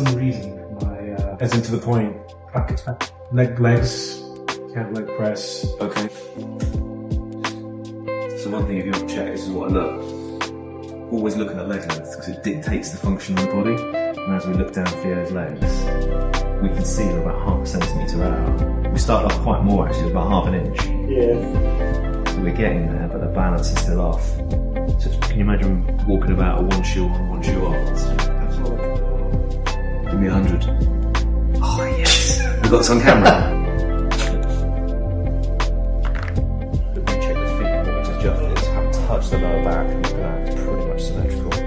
some reason. As in to the point, legs, can't leg press. Okay. So one thing if you're check, this is what I look. Always look at the leg length because it dictates the function of the body. And as we look down Theo's legs, we can see they're about half a centimetre out. We started off quite more actually, about half an inch. Yeah. So we're getting there, but the balance is still off. So can you imagine walking about with one shoe on, one shoe off? That's all. Give me 100. Oh yes! We've got this on camera. Check the feet, what we just adjusted. Haven't touched the lower back, and it's pretty much symmetrical.